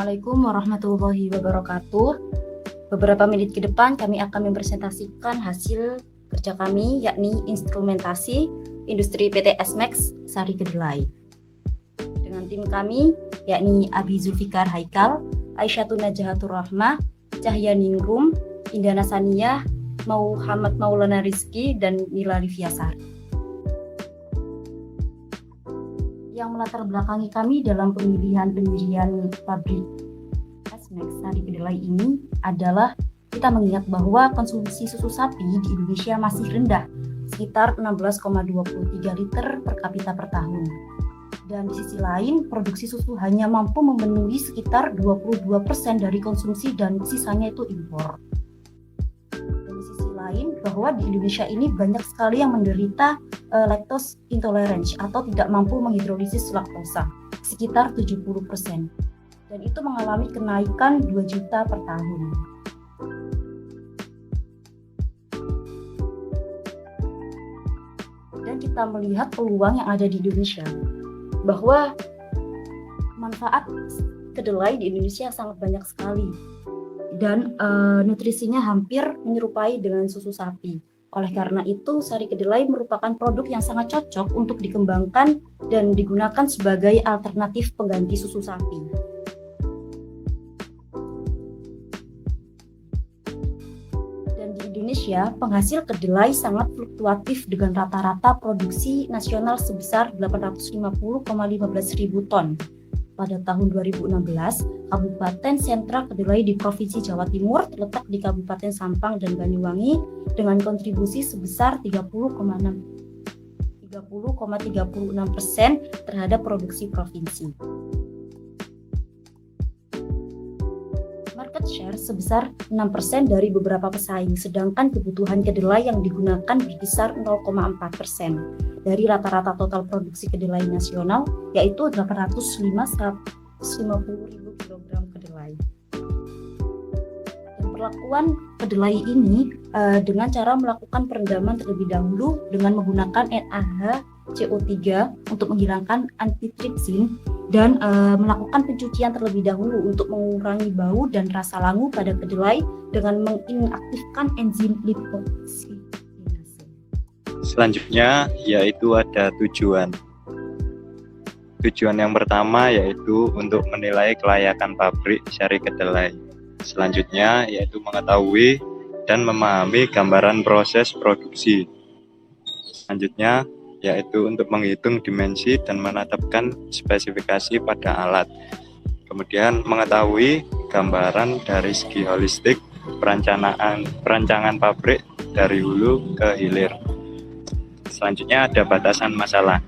Assalamualaikum warahmatullahi wabarakatuh. Beberapa menit ke depan kami akan mempresentasikan hasil kerja kami, yakni instrumentasi industri PT S-Max Sari Kedelai. Dengan tim kami, yakni Abi Zulfikar Haikal, Aisyatun Najahatur Rahmah, Cahya Ningrum, Indana Saniyah, Muhammad Maulana Rizki, dan Nila Riviasari. Yang melatar belakangi kami dalam pemilihan pendirian pabrik S-Max Sari Kedelai ini adalah kita mengingat bahwa konsumsi susu sapi di Indonesia masih rendah, sekitar 16,23 liter per kapita per tahun. Dan di sisi lain, produksi susu hanya mampu memenuhi sekitar 22% dari konsumsi dan sisanya itu impor. Dan di sisi lain, bahwa di Indonesia ini banyak sekali yang menderita lactose intolerance atau tidak mampu menghidrolisis laktosa, sekitar 70%. Dan itu mengalami kenaikan 2 juta per tahun. Dan kita melihat peluang yang ada di Indonesia, bahwa manfaat kedelai di Indonesia sangat banyak sekali. Dan nutrisinya hampir menyerupai dengan susu sapi. Oleh karena itu, sari kedelai merupakan produk yang sangat cocok untuk dikembangkan dan digunakan sebagai alternatif pengganti susu sapi. Dan di Indonesia, penghasil kedelai sangat fluktuatif dengan rata-rata produksi nasional sebesar 850,15 ribu ton. Pada tahun 2016, Kabupaten Sentra Kedelai di Provinsi Jawa Timur terletak di Kabupaten Sampang dan Banyuwangi dengan kontribusi sebesar 30,36% terhadap produksi provinsi. Market share sebesar 6% dari beberapa pesaing, sedangkan kebutuhan kedelai yang digunakan berkisar 0,4% dari rata-rata total produksi kedelai nasional, yaitu 850 ribu kilogram kedelai. Dan perlakuan kedelai ini dengan cara melakukan perendaman terlebih dahulu dengan menggunakan NaHCO3 untuk menghilangkan antitrypsin dan melakukan pencucian terlebih dahulu untuk mengurangi bau dan rasa langu pada kedelai dengan menginaktifkan enzim lipoksinase. Selanjutnya yaitu ada tujuan. Tujuan yang pertama yaitu untuk menilai kelayakan pabrik sari kedelai. Selanjutnya yaitu mengetahui dan memahami gambaran proses produksi. Selanjutnya yaitu untuk menghitung dimensi dan menetapkan spesifikasi pada alat. Kemudian mengetahui gambaran dari segi holistik perancangan pabrik dari hulu ke hilir. Selanjutnya ada batasan masalah.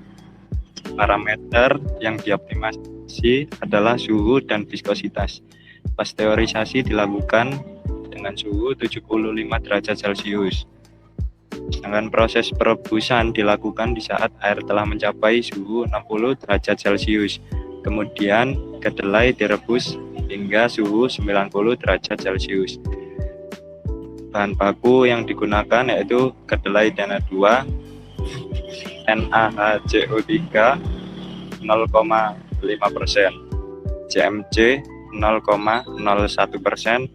Parameter yang dioptimasi adalah suhu dan viskositas. Pasteurisasi dilakukan dengan suhu 75 derajat Celcius. Sedangkan proses perebusan dilakukan di saat air telah mencapai suhu 60 derajat Celcius. Kemudian kedelai direbus hingga suhu 90 derajat Celcius. Bahan baku yang digunakan yaitu kedelai Dana 2, NaHCO3 0,5%, CMC 0,01%,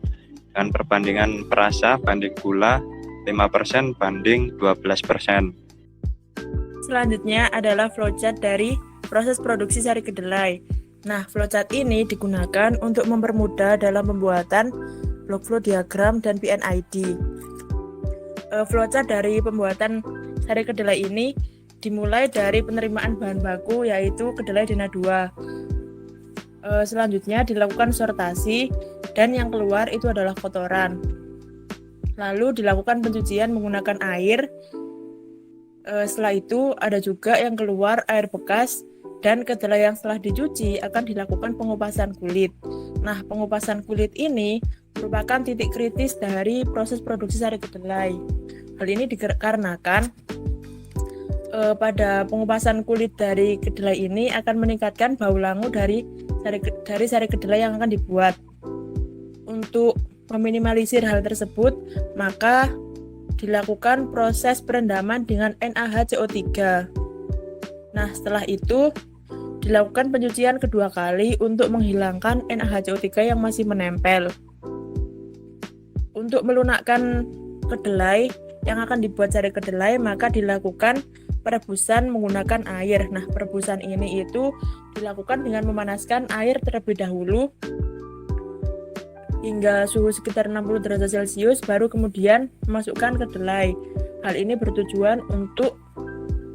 dan perbandingan perasa banding gula 5% banding 12%. Selanjutnya adalah flowchart dari proses produksi sari kedelai. Nah, flowchart ini digunakan untuk mempermudah dalam pembuatan block flow diagram dan PNID. Flowchart dari pembuatan sari kedelai ini dimulai dari penerimaan bahan baku yaitu kedelai Dana 2. Selanjutnya dilakukan sortasi dan yang keluar itu adalah kotoran. Lalu dilakukan pencucian menggunakan air. Setelah itu ada juga yang keluar air bekas dan kedelai yang setelah dicuci akan dilakukan pengupasan kulit. Nah, pengupasan kulit ini merupakan titik kritis dari proses produksi sari kedelai. Hal ini dikarenakan pada pengupasan kulit dari kedelai ini akan meningkatkan bau langu dari sari kedelai yang akan dibuat. Untuk meminimalisir hal tersebut, maka dilakukan proses perendaman dengan NaHCO3. Nah, setelah itu dilakukan pencucian kedua kali untuk menghilangkan NaHCO3 yang masih menempel. Untuk melunakkan kedelai yang akan dibuat sari kedelai, maka dilakukan perebusan menggunakan air. Nah, perebusan ini itu dilakukan dengan memanaskan air terlebih dahulu hingga suhu sekitar 60 derajat Celcius, baru kemudian memasukkan kedelai. Hal ini bertujuan untuk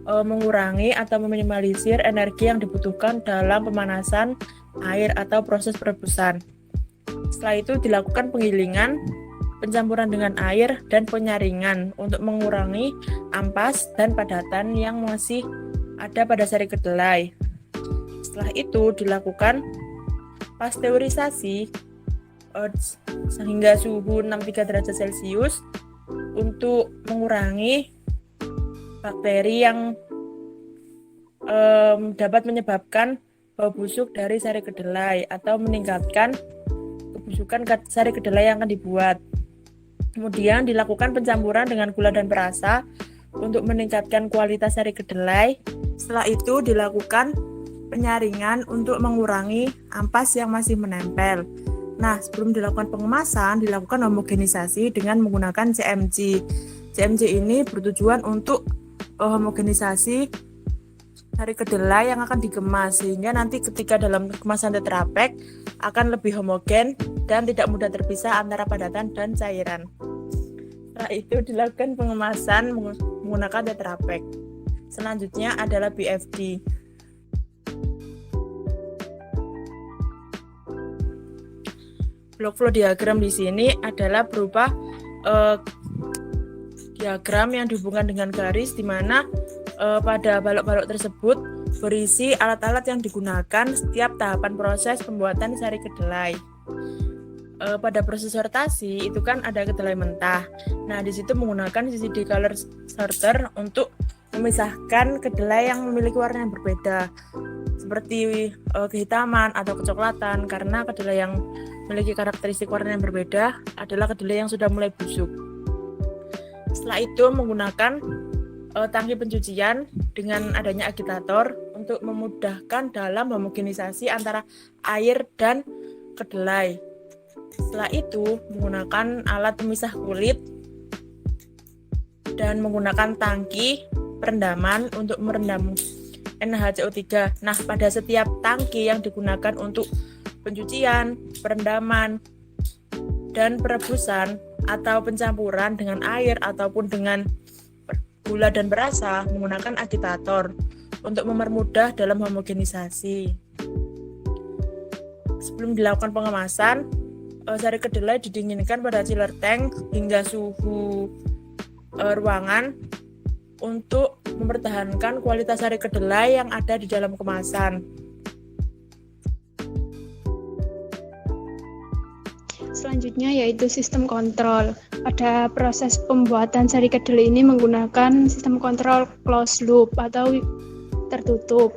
mengurangi atau meminimalisir energi yang dibutuhkan dalam pemanasan air atau proses perebusan. Setelah itu dilakukan penggilingan, pencampuran dengan air, dan penyaringan untuk mengurangi ampas dan padatan yang masih ada pada sari kedelai. Setelah itu dilakukan pasteurisasi sehingga suhu 63 derajat Celcius untuk mengurangi bakteri yang dapat menyebabkan bau busuk dari sari kedelai atau meningkatkan kebusukan sari kedelai yang akan dibuat. Kemudian dilakukan pencampuran dengan gula dan perasa untuk meningkatkan kualitas sari kedelai. Setelah itu dilakukan penyaringan untuk mengurangi ampas yang masih menempel. Nah, sebelum dilakukan pengemasan, dilakukan homogenisasi dengan menggunakan CMC. CMC ini bertujuan untuk homogenisasi sari kedelai yang akan dikemas, sehingga nanti ketika dalam kemasan Tetra Pak akan lebih homogen dan tidak mudah terpisah antara padatan dan cairan. Setelah itu dilakukan pengemasan menggunakan Tetra Pak. Selanjutnya adalah BFD. Block flow diagram di sini adalah berupa diagram yang dihubungkan dengan garis, di mana pada balok-balok tersebut berisi alat-alat yang digunakan setiap tahapan proses pembuatan sari kedelai. Pada proses sortasi itu kan ada kedelai mentah. Nah, di situ menggunakan CCD color sorter untuk memisahkan kedelai yang memiliki warna yang berbeda, seperti kehitaman atau kecoklatan, karena kedelai yang memiliki karakteristik warna yang berbeda adalah kedelai yang sudah mulai busuk. Setelah itu menggunakan tangki pencucian dengan adanya agitator untuk memudahkan dalam homogenisasi antara air dan kedelai. Setelah itu menggunakan alat pemisah kulit dan menggunakan tangki perendaman untuk merendam NaHCO3. Nah, pada setiap tangki yang digunakan untuk pencucian, perendaman, dan perebusan atau pencampuran dengan air ataupun dengan gula dan perasa, menggunakan agitator untuk mempermudah dalam homogenisasi. Sebelum dilakukan pengemasan, sari kedelai didinginkan pada chiller tank hingga suhu ruangan untuk mempertahankan kualitas sari kedelai yang ada di dalam kemasan. Selanjutnya yaitu sistem kontrol. Pada proses pembuatan sari kedelai ini menggunakan sistem kontrol closed loop atau tertutup.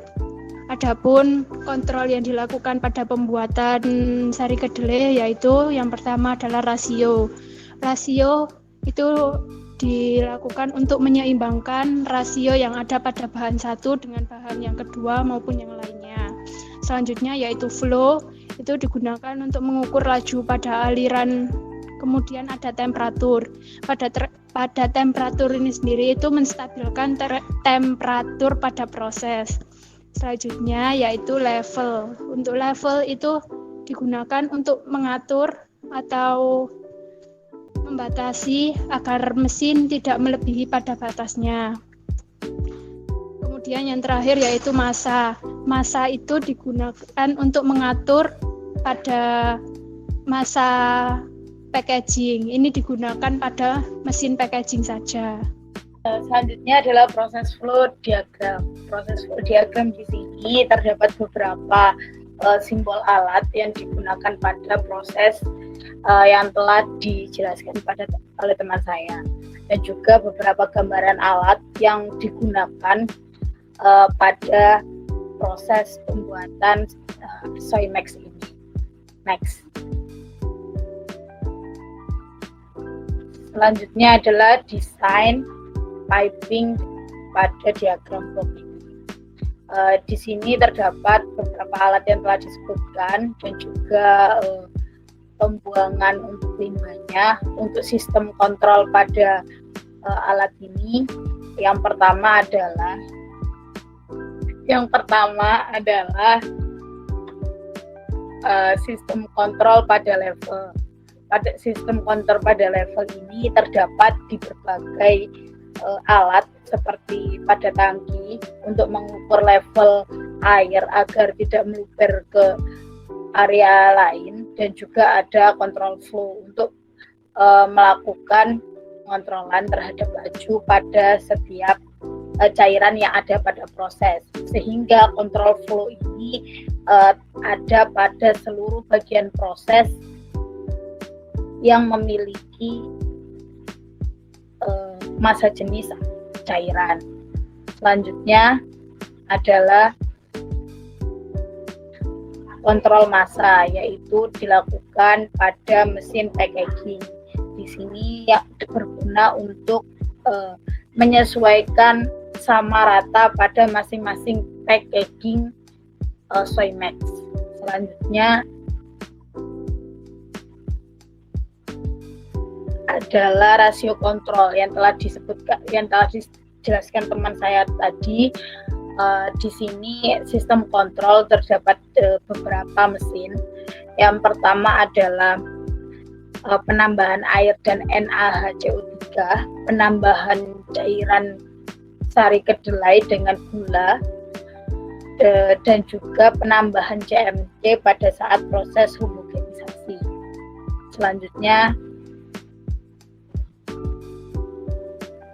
Adapun kontrol yang dilakukan pada pembuatan sari kedelai yaitu yang pertama adalah rasio. Rasio itu dilakukan untuk menyeimbangkan rasio yang ada pada bahan satu dengan bahan yang kedua maupun yang lainnya. Selanjutnya yaitu flow, itu digunakan untuk mengukur laju pada aliran. Kemudian ada temperatur. Pada temperatur ini sendiri itu menstabilkan temperatur pada proses. Selanjutnya yaitu level. Untuk level itu digunakan untuk mengatur atau membatasi agar mesin tidak melebihi pada batasnya. Kemudian yang terakhir yaitu massa. Massa itu digunakan untuk mengatur pada massa packaging. Ini digunakan pada mesin packaging saja. Selanjutnya adalah proses flow diagram. Proses flow diagram di sini terdapat beberapa simbol alat yang digunakan pada proses yang telah dijelaskan oleh teman saya, dan juga beberapa gambaran alat yang digunakan pada proses pembuatan Soymax ini. Next. Selanjutnya adalah desain piping pada diagram block ini. Di sini terdapat beberapa alat yang telah disebutkan dan juga pembuangan untuk limbahnya. Untuk sistem kontrol pada alat ini, yang pertama adalah sistem kontrol pada level. Pada sistem kontrol pada level ini terdapat di berbagai alat seperti pada tangki untuk mengukur level air agar tidak meluber ke area lain, dan juga ada kontrol flow untuk melakukan pengontrolan terhadap laju pada setiap cairan yang ada pada proses, sehingga kontrol flow ini ada pada seluruh bagian proses yang memiliki massa jenis cairan. Selanjutnya adalah kontrol massa, yaitu dilakukan pada mesin packaging. Di sini yang berguna untuk menyesuaikan sama rata pada masing-masing packaging Soymax. Selanjutnya adalah rasio kontrol yang telah dijelaskan teman saya tadi. Di sini sistem kontrol terdapat beberapa mesin. Yang pertama adalah penambahan air dan NaHCO3, penambahan cairan sari kedelai dengan gula, dan juga penambahan CMC pada saat proses homogenisasi. Selanjutnya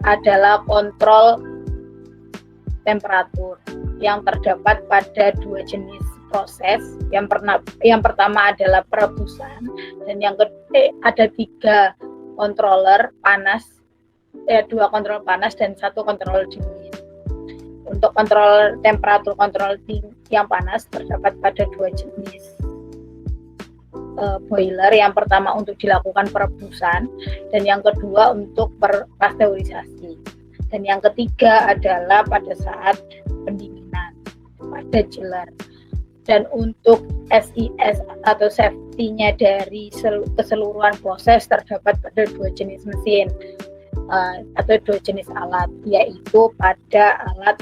adalah kontrol temperatur yang terdapat pada dua jenis proses. Yang pertama adalah perebusan, dan yang kedua ada 3 controller panas, 2 kontrol panas dan 1 kontrol dingin. Untuk kontrol temperatur kontrol yang panas terdapat pada 2 jenis boiler. Yang pertama untuk dilakukan perebusan, dan yang kedua untuk pasteurisasi. Dan yang ketiga adalah pada saat pendinginan pada chiller. Dan untuk SIS atau safety-nya dari keseluruhan proses terdapat pada 2 jenis mesin atau 2 jenis alat, yaitu pada alat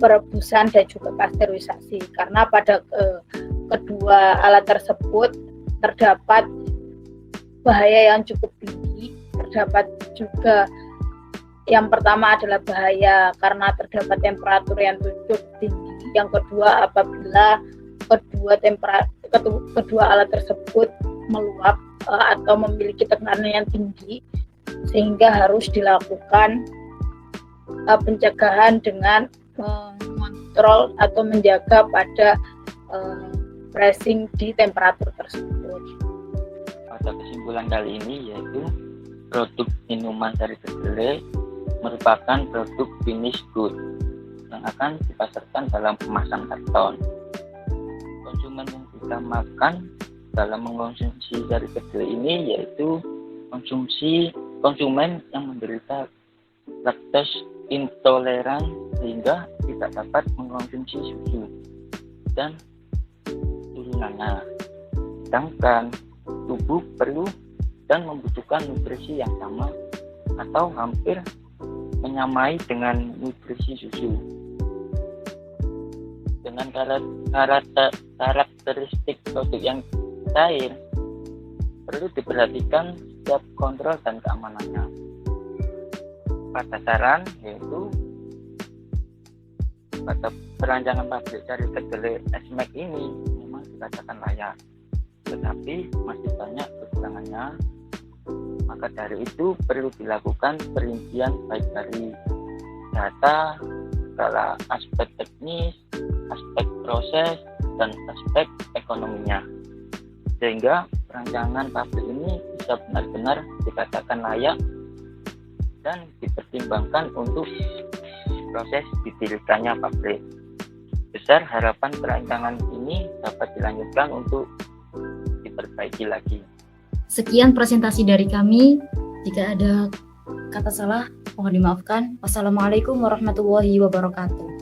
perebusan dan juga pasteurisasi. Karena pada kedua alat tersebut terdapat bahaya yang cukup tinggi. Terdapat juga yang pertama adalah bahaya karena terdapat temperatur yang cukup tinggi. Yang kedua, apabila kedua alat tersebut meluap atau memiliki tekanan yang tinggi, sehingga harus dilakukan pencegahan dengan mengontrol atau menjaga pada pressing di temperatur tersebut. Pada kesimpulan kali ini yaitu produk minuman sari kedelai merupakan produk finish good yang akan dipasarkan dalam kemasan karton. Konsumen yang diutamakan dalam mengkonsumsi sari kedelai ini yaitu konsumen yang menderita laktose intoleran sehingga tidak dapat mengkonsumsi susu dan turunannya. Sedangkan tubuh perlu dan membutuhkan nutrisi yang sama atau hampir menyamai dengan nutrisi susu. Dengan karakteristik produk yang cair, perlu diperhatikan setiap kontrol dan keamanannya. Pada saran yaitu pada perancangan pabrik sari kedelai SMAC ini memang dikatakan layak, tetapi masih banyak kekurangannya. Maka dari itu perlu dilakukan perincian baik dari data, segala aspek teknis, aspek proses, dan aspek ekonominya, sehingga perancangan pabrik ini bisa benar-benar dikatakan layak dan dipertimbangkan untuk proses didirikannya pabrik. Besar harapan perancangan ini dapat dilanjutkan untuk diperbaiki lagi. Sekian presentasi dari kami. Jika ada kata salah, mohon dimaafkan. Wassalamualaikum warahmatullahi wabarakatuh.